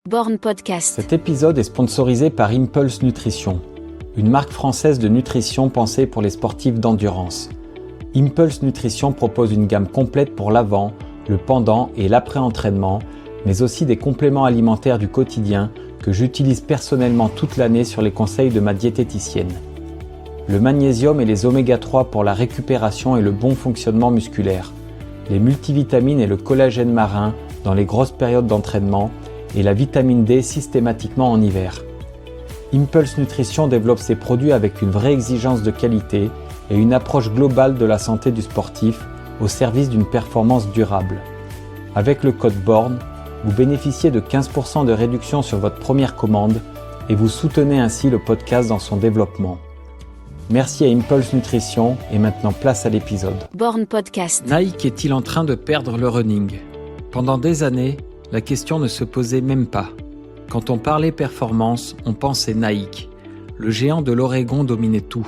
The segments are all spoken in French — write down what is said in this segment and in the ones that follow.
Born Podcast. Cet épisode est sponsorisé par Impulse Nutrition, une marque française de nutrition pensée pour les sportifs d'endurance. Impulse Nutrition propose une gamme complète pour l'avant, le pendant et l'après-entraînement, mais aussi des compléments alimentaires du quotidien que j'utilise personnellement toute l'année sur les conseils de ma diététicienne. Le magnésium et les oméga 3 pour la récupération et le bon fonctionnement musculaire, les multivitamines et le collagène marin dans les grosses périodes d'entraînement et la vitamine D systématiquement en hiver. Impulse Nutrition développe ses produits avec une vraie exigence de qualité et une approche globale de la santé du sportif au service d'une performance durable. Avec le code BORN, vous bénéficiez de 15% de réduction sur votre première commande et vous soutenez ainsi le podcast dans son développement. Merci à Impulse Nutrition et maintenant place à l'épisode. Born Podcast. Nike est-il en train de perdre le running ? Pendant des années, la question ne se posait même pas. Quand on parlait performance, on pensait Nike. Le géant de l'Oregon dominait tout.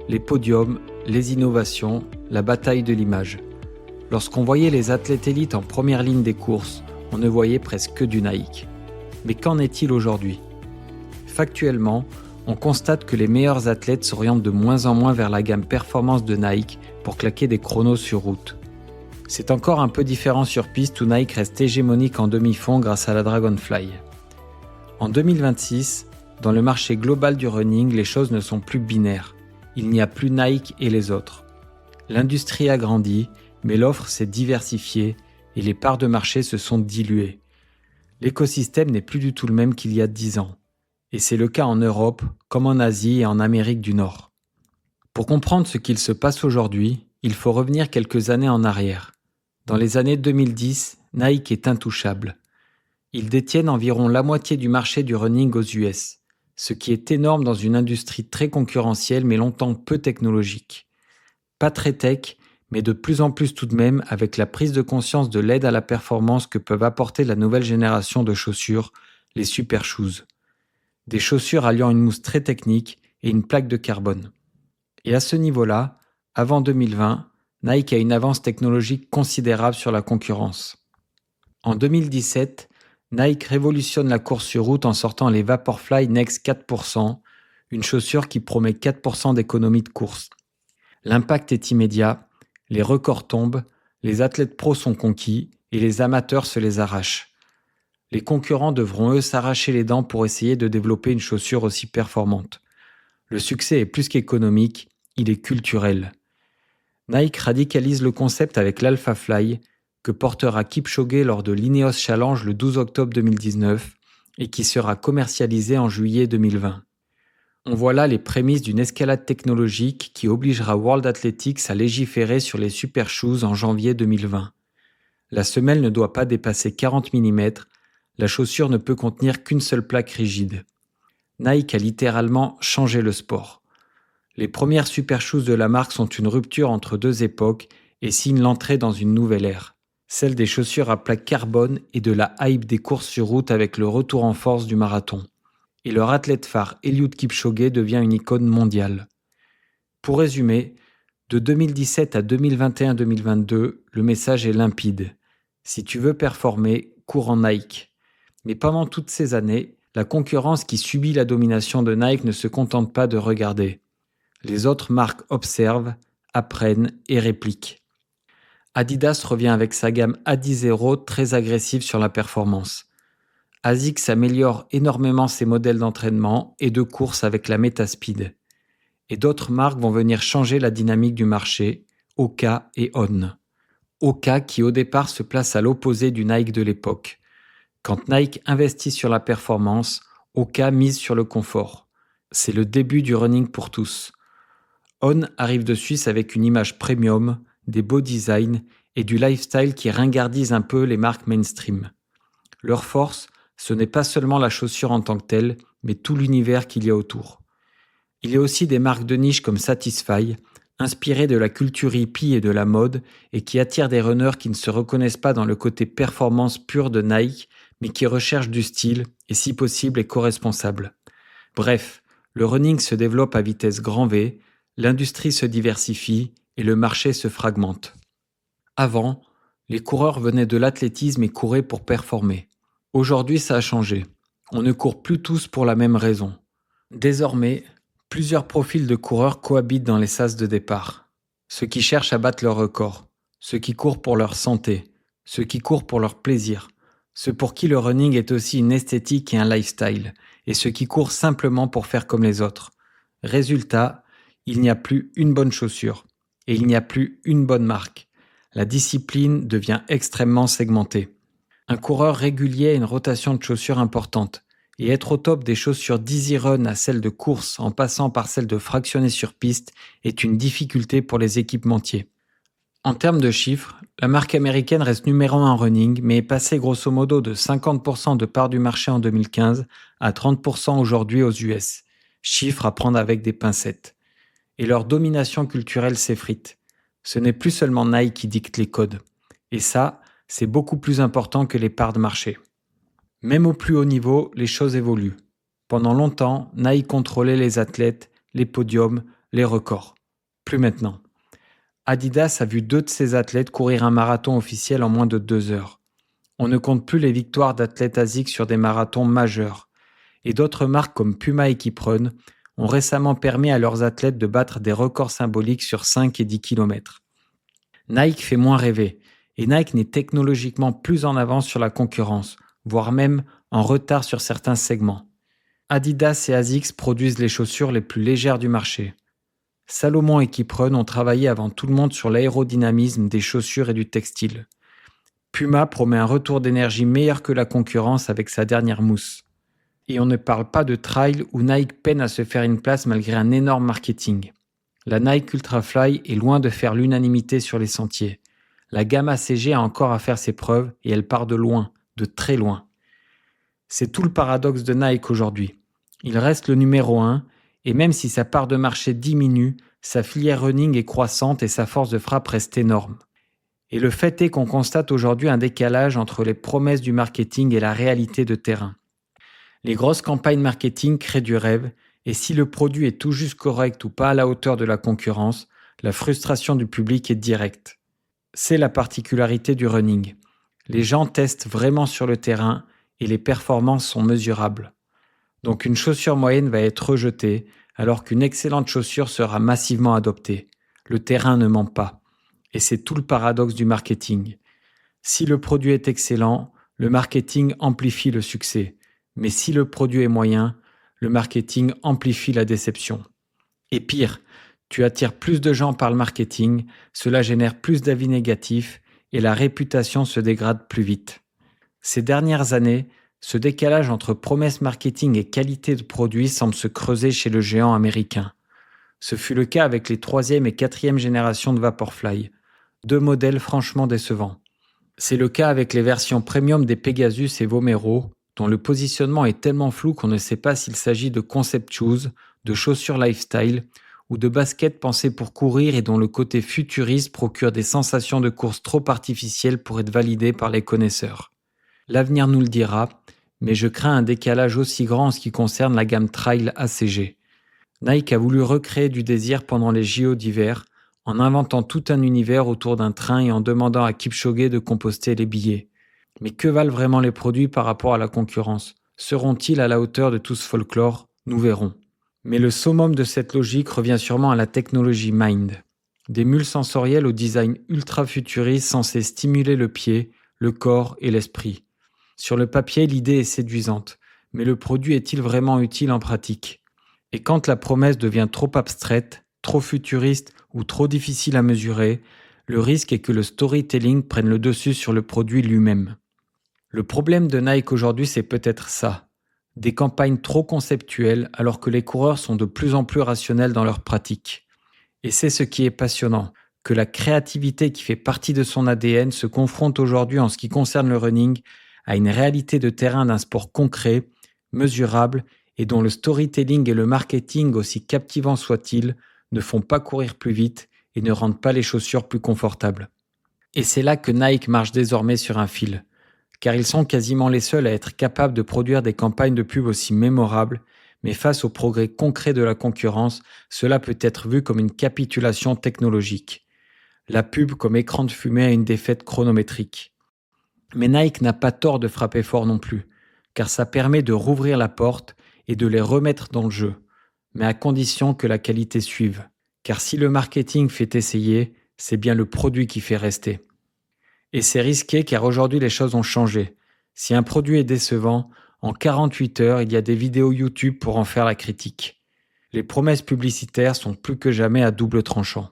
Les podiums, les innovations, la bataille de l'image. Lorsqu'on voyait les athlètes élites en première ligne des courses, on ne voyait presque que du Nike. Mais qu'en est-il aujourd'hui ? Factuellement, on constate que les meilleurs athlètes s'orientent de moins en moins vers la gamme performance de Nike pour claquer des chronos sur route. C'est encore un peu différent sur piste où Nike reste hégémonique en demi-fond grâce à la Dragonfly. En 2026, dans le marché global du running, les choses ne sont plus binaires. Il n'y a plus Nike et les autres. L'industrie a grandi, mais l'offre s'est diversifiée et les parts de marché se sont diluées. L'écosystème n'est plus du tout le même qu'il y a 10 ans. Et c'est le cas en Europe, comme en Asie et en Amérique du Nord. Pour comprendre ce qu'il se passe aujourd'hui, il faut revenir quelques années en arrière. Dans les années 2010, Nike est intouchable. Ils détiennent environ la moitié du marché du running aux US, ce qui est énorme dans une industrie très concurrentielle mais longtemps peu technologique. Pas très tech, mais de plus en plus tout de même avec la prise de conscience de l'aide à la performance que peuvent apporter la nouvelle génération de chaussures, les Super Shoes. Des chaussures alliant une mousse très technique et une plaque de carbone. Et à ce niveau-là, avant 2020, Nike a une avance technologique considérable sur la concurrence. En 2017, Nike révolutionne la course sur route en sortant les Vaporfly Next 4%, une chaussure qui promet 4% d'économie de course. L'impact est immédiat, les records tombent, les athlètes pros sont conquis et les amateurs se les arrachent. Les concurrents devront eux s'arracher les dents pour essayer de développer une chaussure aussi performante. Le succès est plus qu'économique, il est culturel. Nike radicalise le concept avec l'Alpha Fly, que portera Kipchoge lors de l'Ineos Challenge le 12 octobre 2019 et qui sera commercialisé en juillet 2020. On voit là les prémices d'une escalade technologique qui obligera World Athletics à légiférer sur les Super Shoes en janvier 2020. La semelle ne doit pas dépasser 40 mm, la chaussure ne peut contenir qu'une seule plaque rigide. Nike a littéralement changé le sport. Les premières Super Shoes de la marque sont une rupture entre deux époques et signent l'entrée dans une nouvelle ère, celle des chaussures à plaque carbone et de la hype des courses sur route avec le retour en force du marathon. Et leur athlète phare Eliud Kipchoge devient une icône mondiale. Pour résumer, de 2017 à 2021-2022, le message est limpide. Si tu veux performer, cours en Nike. Mais pendant toutes ces années, la concurrence qui subit la domination de Nike ne se contente pas de regarder. Les autres marques observent, apprennent et répliquent. Adidas revient avec sa gamme Adizero très agressive sur la performance. ASICS améliore énormément ses modèles d'entraînement et de course avec la Metaspeed. Et d'autres marques vont venir changer la dynamique du marché, Hoka et On. Hoka qui au départ se place à l'opposé du Nike de l'époque. Quand Nike investit sur la performance, Hoka mise sur le confort. C'est le début du running pour tous. On arrive de Suisse avec une image premium, des beaux designs et du lifestyle qui ringardise un peu les marques mainstream. Leur force, ce n'est pas seulement la chaussure en tant que telle, mais tout l'univers qu'il y a autour. Il y a aussi des marques de niche comme Satisfy, inspirées de la culture hippie et de la mode et qui attirent des runners qui ne se reconnaissent pas dans le côté performance pure de Nike, mais qui recherchent du style et si possible éco-responsable. Bref, le running se développe à vitesse grand V, l'industrie se diversifie et le marché se fragmente. Avant, les coureurs venaient de l'athlétisme et couraient pour performer. Aujourd'hui, ça a changé. On ne court plus tous pour la même raison. Désormais, plusieurs profils de coureurs cohabitent dans les sas de départ. Ceux qui cherchent à battre leur record, ceux qui courent pour leur santé, ceux qui courent pour leur plaisir, ceux pour qui le running est aussi une esthétique et un lifestyle, et ceux qui courent simplement pour faire comme les autres. Résultat, il n'y a plus une bonne chaussure, et il n'y a plus une bonne marque. La discipline devient extrêmement segmentée. Un coureur régulier a une rotation de chaussures importante, et être au top des chaussures d'easy run à celles de course en passant par celles de fractionné sur piste est une difficulté pour les équipementiers. En termes de chiffres, la marque américaine reste numéro 1 en running, mais est passée grosso modo de 50% de part du marché en 2015 à 30% aujourd'hui aux US. Chiffres à prendre avec des pincettes. Et leur domination culturelle s'effrite. Ce n'est plus seulement Nike qui dicte les codes. Et ça, c'est beaucoup plus important que les parts de marché. Même au plus haut niveau, les choses évoluent. Pendant longtemps, Nike contrôlait les athlètes, les podiums, les records. Plus maintenant. Adidas a vu 2 de ses athlètes courir un marathon officiel en moins de 2 heures. On ne compte plus les victoires d'athlètes ASICS sur des marathons majeurs. Et d'autres marques comme Puma et Kiprun ont récemment permis à leurs athlètes de battre des records symboliques sur 5 et 10 km. Nike fait moins rêver, et Nike n'est technologiquement plus en avance sur la concurrence, voire même en retard sur certains segments. Adidas et ASICS produisent les chaussures les plus légères du marché. Salomon et Kiprun ont travaillé avant tout le monde sur l'aérodynamisme des chaussures et du textile. Puma promet un retour d'énergie meilleur que la concurrence avec sa dernière mousse. Et on ne parle pas de trail où Nike peine à se faire une place malgré un énorme marketing. La Nike Ultrafly est loin de faire l'unanimité sur les sentiers. La gamme ACG a encore à faire ses preuves et elle part de loin, de très loin. C'est tout le paradoxe de Nike aujourd'hui. Il reste le numéro 1 et même si sa part de marché diminue, sa filière running est croissante et sa force de frappe reste énorme. Et le fait est qu'on constate aujourd'hui un décalage entre les promesses du marketing et la réalité de terrain. Les grosses campagnes marketing créent du rêve, et si le produit est tout juste correct ou pas à la hauteur de la concurrence, la frustration du public est directe. C'est la particularité du running. Les gens testent vraiment sur le terrain et les performances sont mesurables. Donc une chaussure moyenne va être rejetée, alors qu'une excellente chaussure sera massivement adoptée. Le terrain ne ment pas. Et c'est tout le paradoxe du marketing. Si le produit est excellent, le marketing amplifie le succès. Mais si le produit est moyen, le marketing amplifie la déception. Et pire, tu attires plus de gens par le marketing, cela génère plus d'avis négatifs et la réputation se dégrade plus vite. Ces dernières années, ce décalage entre promesses marketing et qualité de produit semble se creuser chez le géant américain. Ce fut le cas avec les 3e et 4e générations de Vaporfly, 2 modèles franchement décevants. C'est le cas avec les versions premium des Pegasus et Vomero, dont le positionnement est tellement flou qu'on ne sait pas s'il s'agit de concept shoes, de chaussures lifestyle ou de baskets pensées pour courir et dont le côté futuriste procure des sensations de course trop artificielles pour être validées par les connaisseurs. L'avenir nous le dira, mais je crains un décalage aussi grand en ce qui concerne la gamme Trail ACG. Nike a voulu recréer du désir pendant les JO d'hiver en inventant tout un univers autour d'un train et en demandant à Kipchoge de composter les billets. Mais que valent vraiment les produits par rapport à la concurrence ? Seront-ils à la hauteur de tout ce folklore ? Nous verrons. Mais le summum de cette logique revient sûrement à la technologie Mind. Des mules sensorielles au design ultra futuriste censées stimuler le pied, le corps et l'esprit. Sur le papier, l'idée est séduisante, mais le produit est-il vraiment utile en pratique ? Et quand la promesse devient trop abstraite, trop futuriste ou trop difficile à mesurer, le risque est que le storytelling prenne le dessus sur le produit lui-même. Le problème de Nike aujourd'hui, c'est peut-être ça. Des campagnes trop conceptuelles alors que les coureurs sont de plus en plus rationnels dans leur pratique. Et c'est ce qui est passionnant, que la créativité qui fait partie de son ADN se confronte aujourd'hui en ce qui concerne le running à une réalité de terrain d'un sport concret, mesurable et dont le storytelling et le marketing, aussi captivants soient-ils, ne font pas courir plus vite et ne rendent pas les chaussures plus confortables. Et c'est là que Nike marche désormais sur un fil. Car ils sont quasiment les seuls à être capables de produire des campagnes de pub aussi mémorables, mais face au progrès concret de la concurrence, cela peut être vu comme une capitulation technologique. La pub comme écran de fumée à une défaite chronométrique. Mais Nike n'a pas tort de frapper fort non plus. car ça permet de rouvrir la porte et de les remettre dans le jeu, mais à condition que la qualité suive. Car si le marketing fait essayer, c'est bien le produit qui fait rester. Et c'est risqué car aujourd'hui les choses ont changé. Si un produit est décevant, en 48 heures, il y a des vidéos YouTube pour en faire la critique. Les promesses publicitaires sont plus que jamais à double tranchant.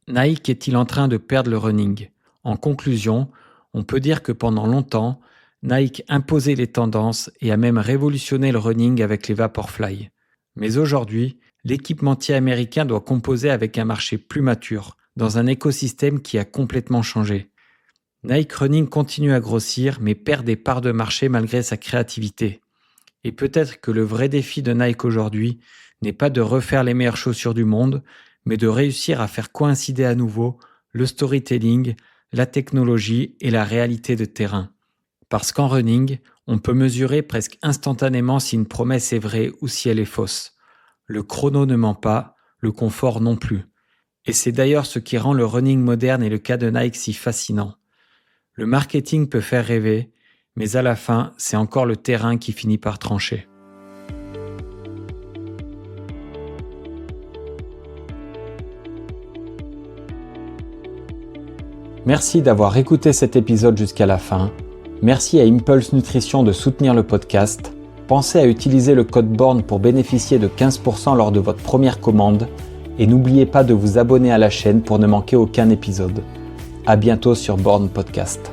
Nike est-il en train de perdre le running ? En conclusion, on peut dire que pendant longtemps, Nike imposait les tendances et a même révolutionné le running avec les Vaporfly. Mais aujourd'hui, l'équipementier américain doit composer avec un marché plus mature, dans un écosystème qui a complètement changé. Nike Running continue à grossir, mais perd des parts de marché malgré sa créativité. Et peut-être que le vrai défi de Nike aujourd'hui n'est pas de refaire les meilleures chaussures du monde, mais de réussir à faire coïncider à nouveau le storytelling, la technologie et la réalité de terrain. Parce qu'en running, on peut mesurer presque instantanément si une promesse est vraie ou si elle est fausse. Le chrono ne ment pas, le confort non plus. Et c'est d'ailleurs ce qui rend le running moderne et le cas de Nike si fascinant. Le marketing peut faire rêver, mais à la fin, c'est encore le terrain qui finit par trancher. Merci d'avoir écouté cet épisode jusqu'à la fin. Merci à Impulse Nutrition de soutenir le podcast. Pensez à utiliser le code BORN pour bénéficier de 15% lors de votre première commande. Et n'oubliez pas de vous abonner à la chaîne pour ne manquer aucun épisode. À bientôt sur Born Podcast.